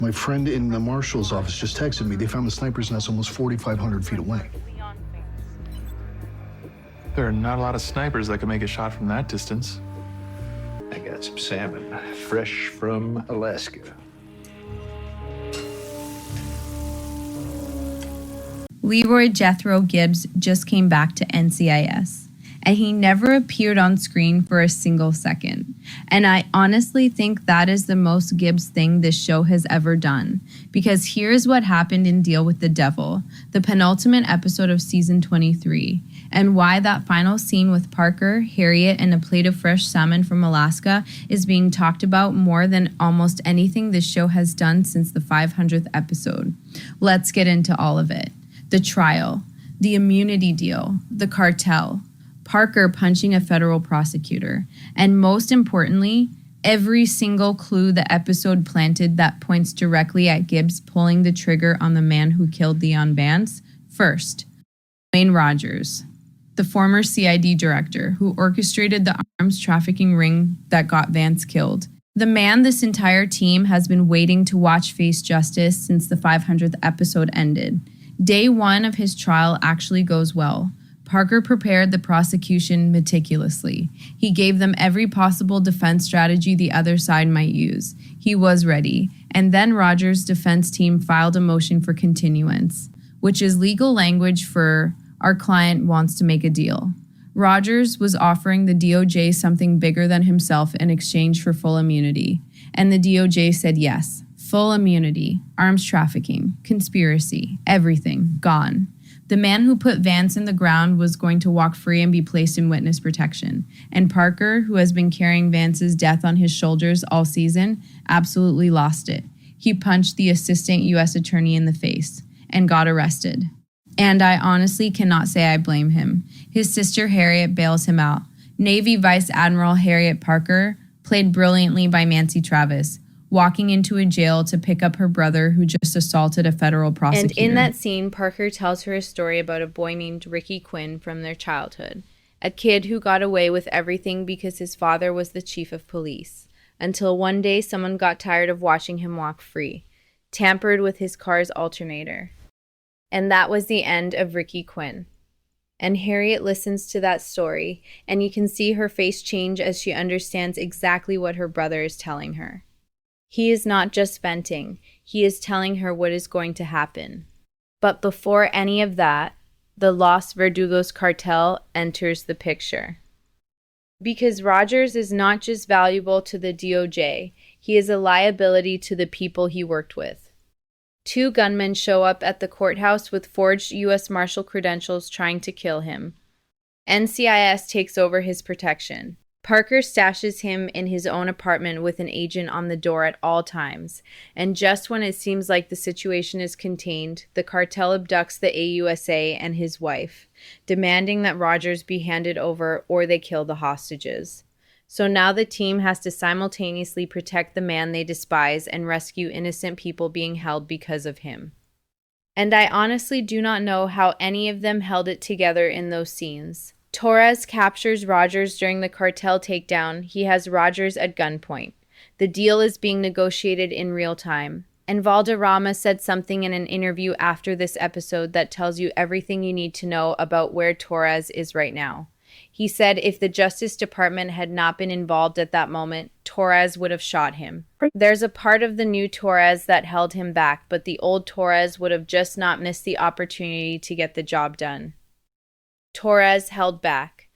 My friend in the marshal's office just texted me. They found the sniper's nest almost 4,500 feet away. There are not a lot of snipers that can make a shot from that distance. I got some salmon, fresh from Alaska. Leroy Jethro Gibbs just came back to NCIS, and he never appeared on screen for a single second. And I honestly think that is the most Gibbs thing this show has ever done, because here's what happened in Deal with the Devil, the penultimate episode of season 23, and why that final scene with Parker, Harriet, and a plate of fresh salmon from Alaska is being talked about more than almost anything this show has done since the 500th episode. Let's get into all of it. The trial, the immunity deal, the cartel, Parker punching a federal prosecutor, and most importantly, every single clue the episode planted that points directly at Gibbs pulling the trigger on the man who killed Leon Vance. First, Wayne Rogers, the former CID director who orchestrated the arms trafficking ring that got Vance killed. The man this entire team has been waiting to watch face justice since the 500th episode ended. Day one of his trial actually goes well. Parker prepared the prosecution meticulously. He gave them every possible defense strategy the other side might use. He was ready. And then Rogers' defense team filed a motion for continuance, which is legal language for our client wants to make a deal. Rogers was offering the DOJ something bigger than himself in exchange for full immunity. And the DOJ said yes. Full immunity, arms trafficking, conspiracy, everything, gone. The man who put Vance in the ground was going to walk free and be placed in witness protection. And Parker, who has been carrying Vance's death on his shoulders all season, absolutely lost it. He punched the assistant U.S. attorney in the face and got arrested. And I honestly cannot say I blame him. His sister Harriet bails him out. Navy Vice Admiral Harriet Parker, played brilliantly by Nancy Travis, walking into a jail to pick up her brother who just assaulted a federal prosecutor. And in that scene, Parker tells her a story about a boy named Ricky Quinn from their childhood, a kid who got away with everything because his father was the chief of police, until one day someone got tired of watching him walk free, tampered with his car's alternator. And that was the end of Ricky Quinn. And Harriet listens to that story, and you can see her face change as she understands exactly what her brother is telling her. He is not just venting, he is telling her what is going to happen. But before any of that, the Los Verdugos cartel enters the picture. Because Rogers is not just valuable to the DOJ, he is a liability to the people he worked with. Two gunmen show up at the courthouse with forged U.S. Marshal credentials trying to kill him. NCIS takes over his protection. Parker stashes him in his own apartment with an agent on the door at all times, and just when it seems like the situation is contained, the cartel abducts the AUSA and his wife, demanding that Rogers be handed over or they kill the hostages. So now the team has to simultaneously protect the man they despise and rescue innocent people being held because of him. And I honestly do not know how any of them held it together in those scenes. Torres captures Rogers during the cartel takedown. He has Rogers at gunpoint. The deal is being negotiated in real time. And Valderrama said something in an interview after this episode that tells you everything you need to know about where Torres is right now. He said if the Justice Department had not been involved at that moment, Torres would have shot him. There's a part of the new Torres that held him back, but the old Torres would have just not missed the opportunity to get the job done. Torres held back.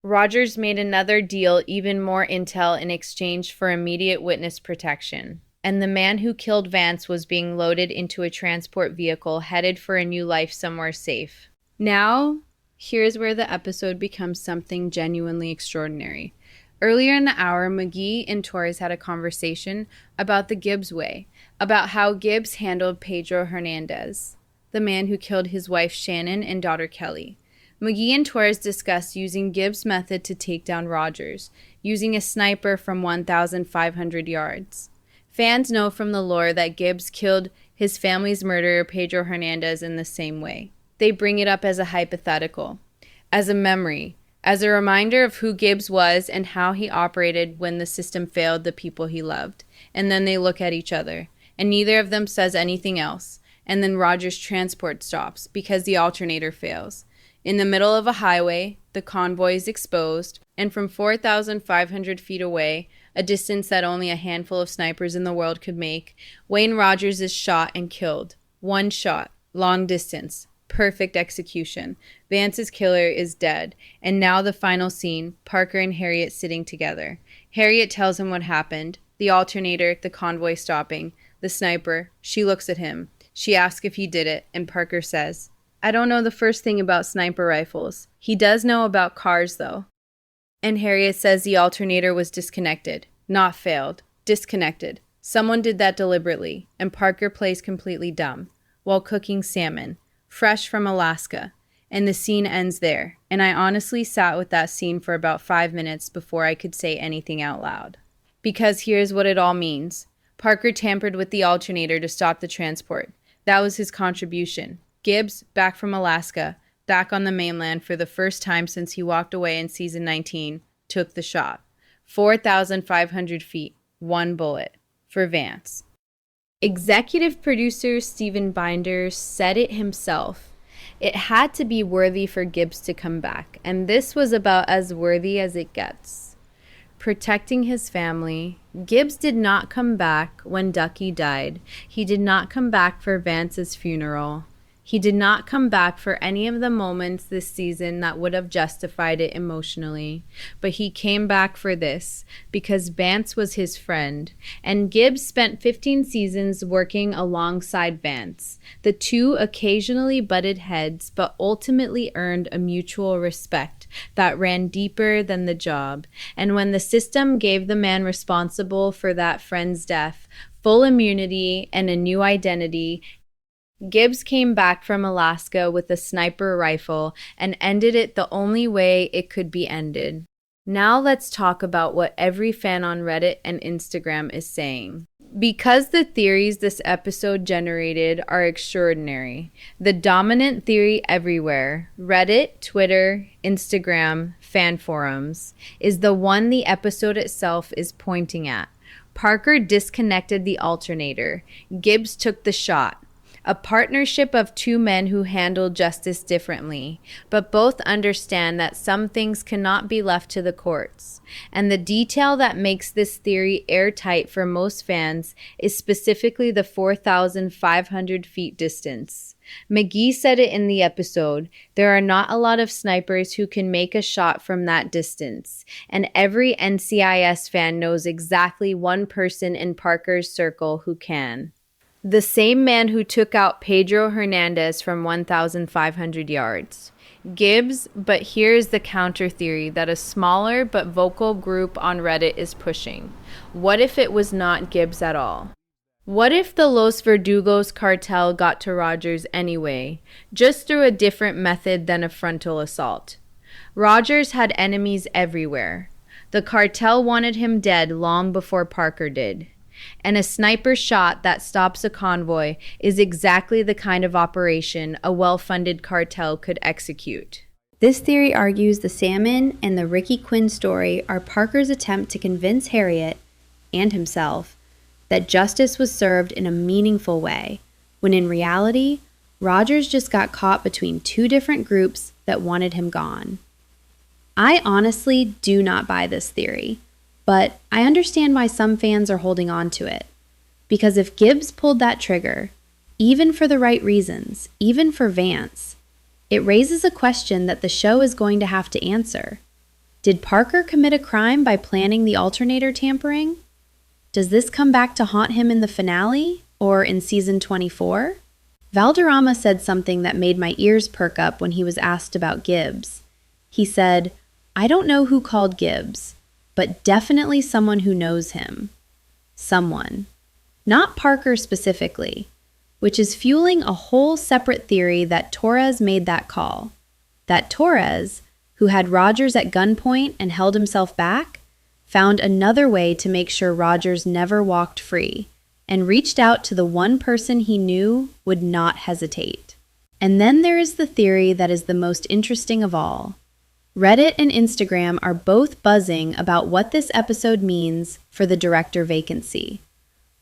Rogers made another deal, even more intel in exchange for immediate witness protection. And the man who killed Vance was being loaded into a transport vehicle headed for a new life somewhere safe. Now, here's where the episode becomes something genuinely extraordinary. Earlier in the hour, McGee and Torres had a conversation about the Gibbs way, about how Gibbs handled Pedro Hernandez, the man who killed his wife Shannon and daughter Kelly. McGee and Torres discussed using Gibbs' method to take down Rogers, using a sniper from 1,500 yards. Fans know from the lore that Gibbs killed his family's murderer Pedro Hernandez in the same way. They bring it up as a hypothetical, as a memory, as a reminder of who Gibbs was and how he operated when the system failed the people he loved. And then they look at each other. and neither of them says anything else. And then Rogers' transport stops because the alternator fails. In the middle of a highway, the convoy is exposed, and from 4,500 feet away, a distance that only a handful of snipers in the world could make, Wayne Rogers is shot and killed. One shot, long distance, perfect execution. Vance's killer is dead, and now the final scene, Parker and Harriet sitting together. Harriet tells him what happened, the alternator, the convoy stopping, the sniper. She looks at him. She asks if he did it, and Parker says, "I don't know the first thing about sniper rifles. He does know about cars, though." And Harriet says the alternator was disconnected, not failed, disconnected. Someone did that deliberately, and Parker plays completely dumb while cooking salmon, fresh from Alaska. And the scene ends there, and I honestly sat with that scene for about 5 minutes before I could say anything out loud. Because here's what it all means. Parker tampered with the alternator to stop the transport. That was his contribution. Gibbs, back from Alaska, back on the mainland for the first time since he walked away in season 19, took the shot. 4,500 feet, one bullet, for Vance. Executive producer Steven Binder said it himself. It had to be worthy for Gibbs to come back, and this was about as worthy as it gets. Protecting his family, Gibbs did not come back when Ducky died. He did not come back for Vance's funeral. He did not come back for any of the moments this season that would have justified it emotionally. But he came back for this, because Vance was his friend. And Gibbs spent 15 seasons working alongside Vance. The two occasionally butted heads, but ultimately earned a mutual respect that ran deeper than the job. And when the system gave the man responsible for that friend's death full immunity and a new identity, Gibbs came back from Alaska with a sniper rifle and ended it the only way it could be ended. Now let's talk about what every fan on Reddit and Instagram is saying. Because the theories this episode generated are extraordinary, the dominant theory everywhere, Reddit, Twitter, Instagram, fan forums, is the one the episode itself is pointing at. Parker disconnected the alternator. Gibbs took the shot. A partnership of two men who handle justice differently, but both understand that some things cannot be left to the courts. And the detail that makes this theory airtight for most fans is specifically the 4,500 feet distance. McGee said it in the episode, there are not a lot of snipers who can make a shot from that distance, and every NCIS fan knows exactly one person in Parker's circle who can. The same man who took out Pedro Hernandez from 1,500 yards. Gibbs, but here's the counter theory that a smaller but vocal group on Reddit is pushing. What if it was not Gibbs at all? What if the Los Verdugos cartel got to Rogers anyway, just through a different method than a frontal assault? Rogers had enemies everywhere. The cartel wanted him dead long before Parker did. And a sniper shot that stops a convoy is exactly the kind of operation a well-funded cartel could execute. This theory argues the salmon and the Ricky Quinn story are Parker's attempt to convince Harriet, and himself, that justice was served in a meaningful way, when in reality, Rogers just got caught between two different groups that wanted him gone. I honestly do not buy this theory. But I understand why some fans are holding on to it. Because if Gibbs pulled that trigger, even for the right reasons, even for Vance, it raises a question that the show is going to have to answer. Did Parker commit a crime by planning the alternator tampering? Does this come back to haunt him in the finale or in season 24? Valderrama said something that made my ears perk up when he was asked about Gibbs. He said, "I don't know who called Gibbs, but definitely someone who knows him." Someone. Not Parker specifically, which is fueling a whole separate theory that Torres made that call. That Torres, who had Rogers at gunpoint and held himself back, found another way to make sure Rogers never walked free, and reached out to the one person he knew would not hesitate. And then there is the theory that is the most interesting of all. Reddit and Instagram are both buzzing about what this episode means for the director vacancy.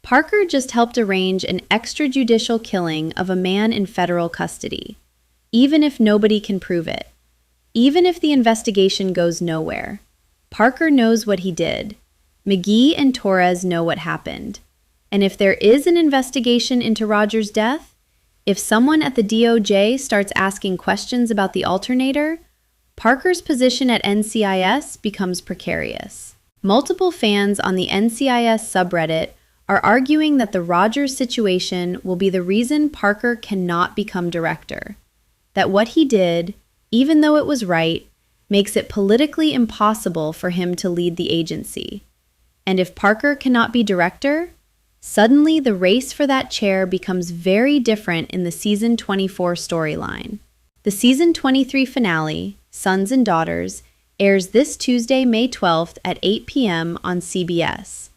Parker just helped arrange an extrajudicial killing of a man in federal custody, even if nobody can prove it. Even if the investigation goes nowhere, Parker knows what he did. McGee and Torres know what happened. And if there is an investigation into Roger's death, if someone at the DOJ starts asking questions about the alternator, Parker's position at NCIS becomes precarious. Multiple fans on the NCIS subreddit are arguing that the Rogers situation will be the reason Parker cannot become director. That what he did, even though it was right, makes it politically impossible for him to lead the agency. And if Parker cannot be director, suddenly the race for that chair becomes very different in the season 24 storyline. The season 23 finale, Sons and Daughters, airs this Tuesday, May 12th at 8 p.m. on CBS.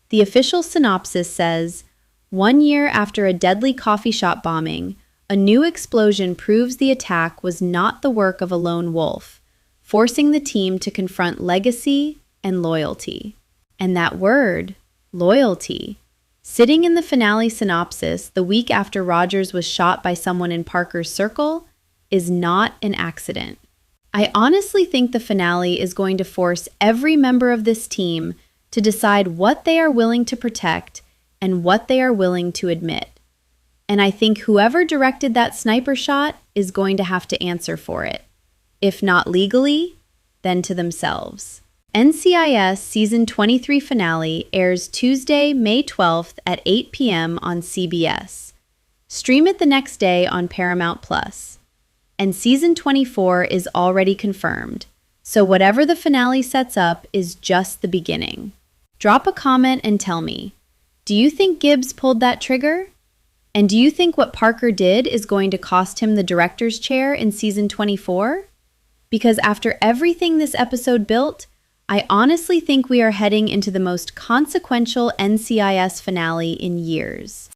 The official synopsis says, 1 year after a deadly coffee shop bombing, a new explosion proves the attack was not the work of a lone wolf, forcing the team to confront legacy and loyalty. And that word, loyalty, sitting in the finale synopsis the week after Rogers was shot by someone in Parker's circle, is not an accident. I honestly think the finale is going to force every member of this team to decide what they are willing to protect and what they are willing to admit. And I think whoever directed that sniper shot is going to have to answer for it. If not legally, then to themselves. NCIS Season 23 finale airs Tuesday, May 12th at 8 p.m. on CBS. Stream it the next day on Paramount+. And Season 24 is already confirmed, so whatever the finale sets up is just the beginning. Drop a comment and tell me, do you think Gibbs pulled that trigger? And do you think what Parker did is going to cost him the director's chair in Season 24? Because after everything this episode built, I honestly think we are heading into the most consequential NCIS finale in years.